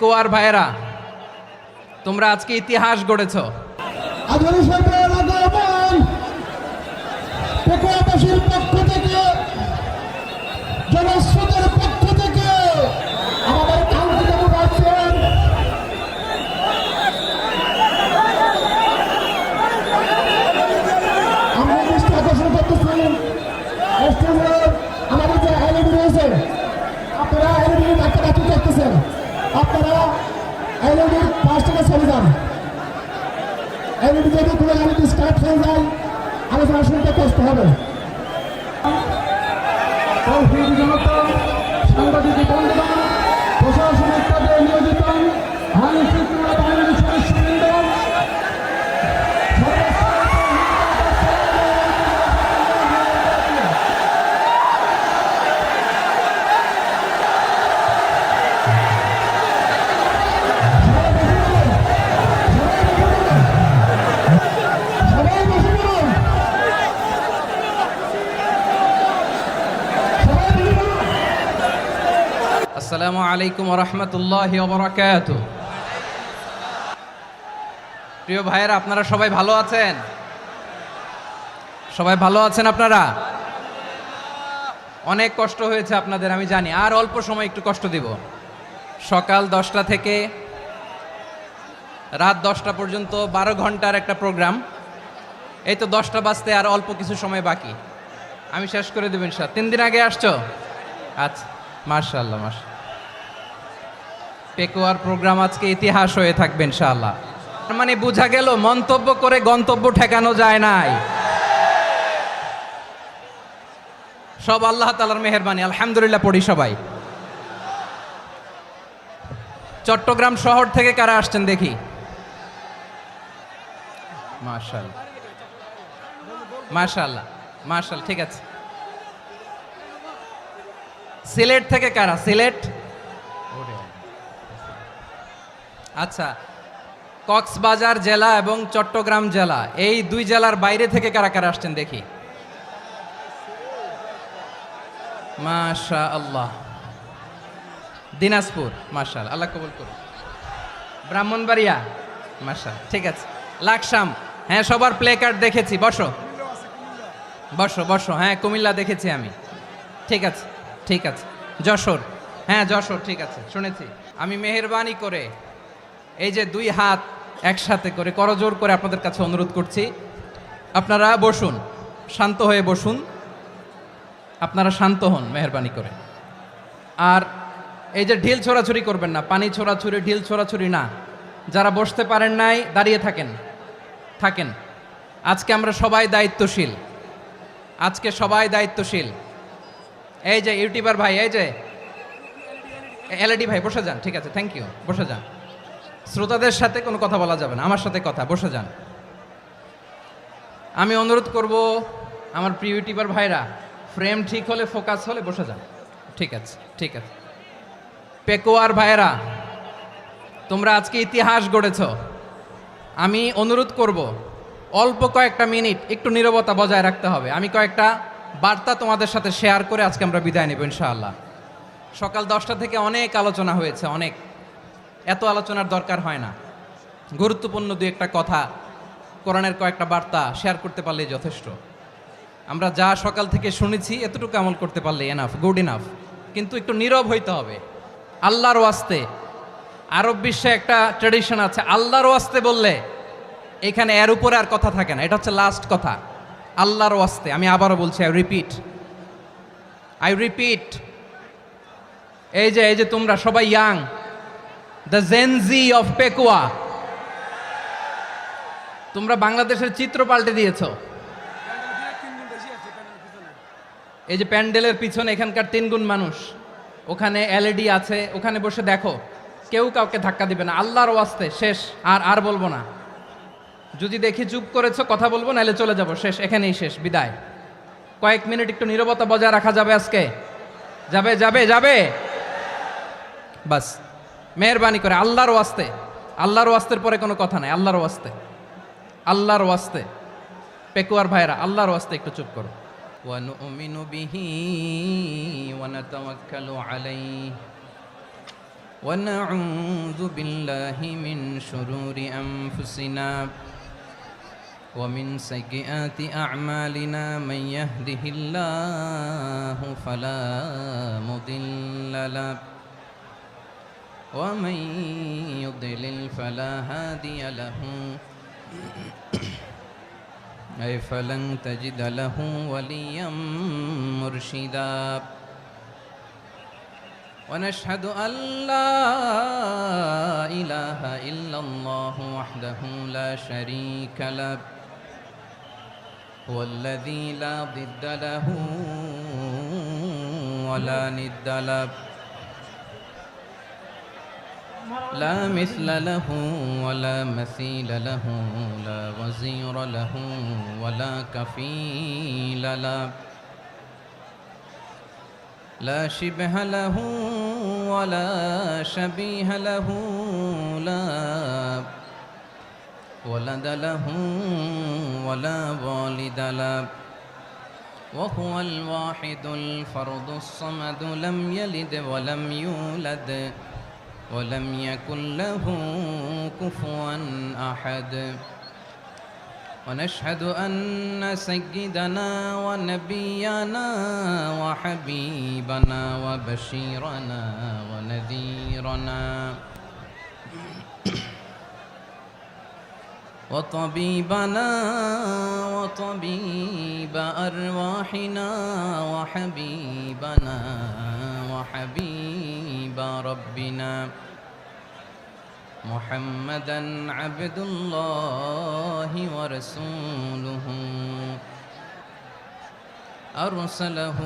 কোয়ার ভাইরা, তোমরা আজকে ইতিহাস গড়েছ। আধুনিক সরকার আগমন পেকুয়াবাসীর পক্ষ থেকে, জনস্রোতের পক্ষ থেকে আমাদের কাঙ্ক্ষিত রাখছেন আমরা দৃষ্টি আকর্ষণ করতেছি। আমাদের যে এলইডি রয়েছে, আপনারা এলইডি ডাক্তার করতেছেন, আপনারা এলইডির পাশ থেকে চলে যান। এলইডি যদি কোনো এলইডি স্টার্ট হয়ে যায়, আলোচনা শুনতে কষ্ট হবে। সাংবাদিক বন্ধুগণ, প্রশাসনিক কাজে নিয়োজিত আইন শৃঙ্খলা বাহিনীর সদস্যবৃন্দ, আসসালামু আলাইকুম ওয়া রাহমাতুল্লাহি ওয়া বারাকাতুহু। প্রিয় ভাইয়েরা, আপনারা সবাই ভালো আছেন? সবাই ভালো আছেন? আপনারা অনেক কষ্ট হয়েছে আপনাদের, আমি জানি। আর অল্প সময় একটু কষ্ট দিব। সকাল 10টা থেকে রাত 10টা পর্যন্ত 12 ঘন্টার একটা প্রোগ্রাম। এই তো 10টা বাজতে আর অল্প কিছু সময় বাকি, আমি শেষ করে দেব ইনশাআল্লাহ। 3 দিন আগে আসছো? আচ্ছা, মাশাআল্লাহ মাশাআল্লাহ। পেকুয়ার প্রোগ্রাম আজকে ইতিহাস হয়ে থাকবে ইনশাআল্লাহ। মানে বোঝা গেল মন্তব্য করে গন্তব্য ঠেকানো যায় নাই। সব আল্লাহ তাআলার মেহেরবানি, আলহামদুলিল্লাহ পড়ি সবাই। চট্টগ্রাম শহর থেকে কারা আসছেন দেখি? মাশাআল্লাহ মাশাআল্লাহ মাশাআল্লাহ, ঠিক আছে। সিলেট থেকে কারা? সিলেট, আচ্ছা। কক্সবাজার জেলা এবং চট্টগ্রাম জেলা, এই দুই জেলার বাইরে থেকে কারা কারা আসছেন দেখি? মাশাআল্লাহ। দিনাজপুর, মাশাআল্লাহ, আল্লাহ কবুল করুন। ব্রাহ্মণবাড়িয়া, মাশাআল্লাহ, ঠিক আছে। লাকসাম, হ্যাঁ, সবার প্লে কার্ড দেখেছি। বসো বসো বসো, হ্যাঁ, কুমিল্লা দেখেছি আমি, ঠিক আছে ঠিক আছে। যশোর, হ্যাঁ যশোর, ঠিক আছে, শুনেছি আমি। মেহেরবানি করে এই যে দুই হাত একসাথে করে করজোর করে আপনাদের কাছে অনুরোধ করছি, আপনারা বসুন, শান্ত হয়ে বসুন, আপনারা শান্ত হন মেহেরবানি করে। আর এই যে ঢিল ছোড়াছুরি করবেন না, পানি ছোড়াছুরি, ঢিল ছোড়াছুরি না। যারা বসতে পারেন নাই দাঁড়িয়ে থাকেন থাকেন। আজকে আমরা সবাই দায়িত্বশীল, আজকে সবাই দায়িত্বশীল। এই যে ইউটিউবার ভাই, এই যে এলইডি ভাই, বসে যান, ঠিক আছে, থ্যাংক ইউ, বসে যান। শ্রোতাদের সাথে কোনো কথা বলা যাবে না, আমার সাথে কথা, বসে যান। আমি অনুরোধ করব আমার প্রিয় ইউটিউবার ভাইরা, ফ্রেম ঠিক হলে, ফোকাস হলে বসে যান, ঠিক আছে ঠিক আছে। পেকুয়ার ভাইরা, তোমরা আজকে ইতিহাস গড়েছ। আমি অনুরোধ করব অল্প কয়েকটা মিনিট একটু নীরবতা বজায় রাখতে হবে। আমি কয়েকটা বার্তা তোমাদের সাথে শেয়ার করে আজকে আমরা বিদায় নেব ইনশাআল্লাহ। সকাল 10টা থেকে অনেক আলোচনা হয়েছে, অনেক, এত আলোচনার দরকার হয় না। গুরুত্বপূর্ণ দুই একটা কথা, কোরআনের কয়েকটা বার্তা শেয়ার করতে পারলেই যথেষ্ট। আমরা যা সকাল থেকে শুনেছি এতটুকু আমল করতে পারলে এনাফ, গুড ইনাফ। কিন্তু একটু নীরব হইতে হবে আল্লাহর ওয়াস্তে। আরব বিশ্বে একটা ট্র্যাডিশন আছে, আল্লাহর ওয়াস্তে বললে এখানে এর উপরে আর কথা থাকে না, এটা হচ্ছে লাস্ট কথা। আল্লাহর ওয়াস্তে, আমি আবারও বলছি, আই রিপিট। এই যে তোমরা সবাই young, the Gen Z of Pekua, তোমরা বাংলাদেশের চিত্র পাল্টে দিয়েছ। এই যে প্যান্ডেলের পিছনে এখানকার 3 গুণ মানুষ, ওখানে এলইডি আছে, ওখানে বসে দেখো, কেউ কাউকে ধাক্কা দিবে না। আল্লাহর ওয়াস্তে, শেষ। আর বলবো না। যদি দেখি চুপ করেছো, কথা বলবো, নাহলে চলে যাব, শেষ, এখানেই শেষ, বিদায়। কয়েক মিনিট একটু নীরবতা বজায় রাখা যাবে আজকে? যাবে যাবে যাবে, বাস। মেহেরবানি করে আল্লাহর ওয়াস্তে, আল্লাহর ওয়াস্তের পরে কোনো কথা নাই, আল্লাহর ওয়াস্তে, আল্লাহর ওয়াস্তে। পেকুয়ার ভাইরা, আল্লাহর ওয়াস্তে একটু চুপ করো। ওয়া নুমিনু বিহি ওয়া নাতাওয়াক্কালু আলাইহি ونعوذ بالله من شرور أنفسنا ومن سيئات أعمالنا من يهده الله فلا مضل له ومن يضلل فلا هادي له أي فلن تجد له وليا مرشدا ونشهد أن لا إله إلا الله وحده لا شريك له هو الذي لا ضد له ولا ند له لا مثل له ولا مثيل له لا وزير له ولا كفيل له لا شبه له ولا شبيه له لا ولد له ولا والد له وهو الواحد الفرد الصمد لم يلد ولم يولد ولم يكن له كفوا أحد ونشهد أن سيدنا ونبينا وحبيبنا وبشيرنا ونذيرنا وطبيبنا وطبيب أرواحنا وحبيبنا وحبيب ربنا محمدا عبد الله ورسوله أرسله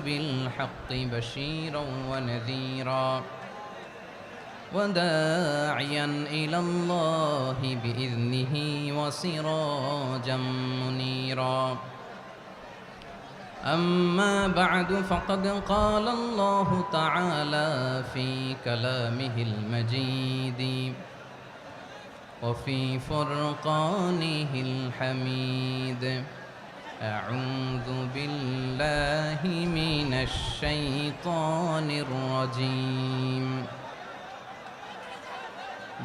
بالحق بشيرا ونذيرا وداعيا إلى الله بإذنه وسراجا منيرا أما بعد فقد قال الله تعالى في كلامه المجيد وفي فرقانه الحميد أعوذ بالله من الشيطان الرجيم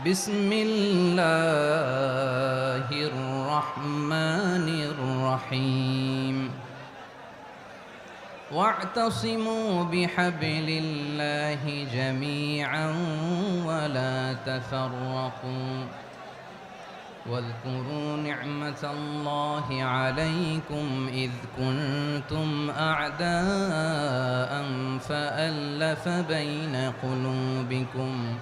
بسم الله الرحمن الرحيم واعتصموا بحبل الله جميعا ولا تفرقوا واذكروا نعمة الله عليكم إذ كنتم أعداء فألف بين قلوبكم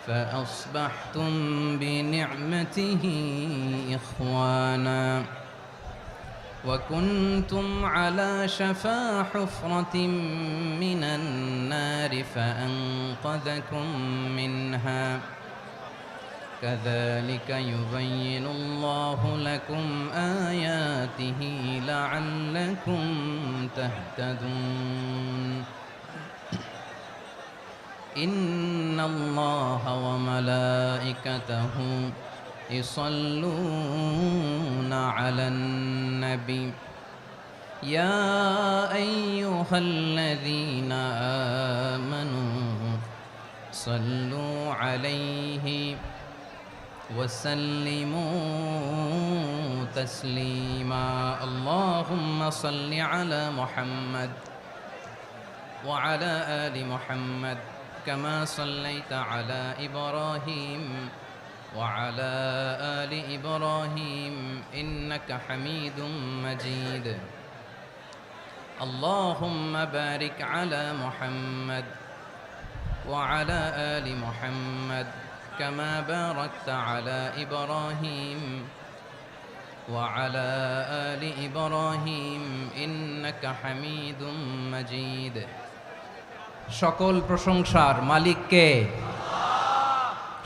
فأصبحتم بنعمته إخوانا وكنتم على شفا حفرة من النار فأنقذكم منها كذلك يبين الله لكم آياته لعلكم تهتدون إن الله وملائكته يصلون على النبي يا أيها الذين آمنوا صلوا عليه وسلموا تسليما اللهم صل على محمد وعلى آل محمد كما صليت على إبراهيم وعلى آل إبراهيم إنك حميد مجيد اللهم بارك على محمد وعلى آل محمد كما باركت على إبراهيم وعلى آل إبراهيم إنك حميد مجيد সকল প্রশংসার মালিক কে?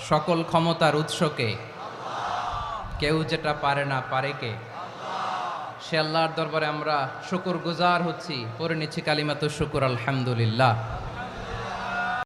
সকল ক্ষমতার উৎস কে? কেউ যেটা পারে না পারে কে? সে আল্লাহর দরবারে আমরা শুকর গুজার হচ্ছি, পড়ে নিচ্ছি কালিমাতুশ শুকর আলহামদুলিল্লাহ।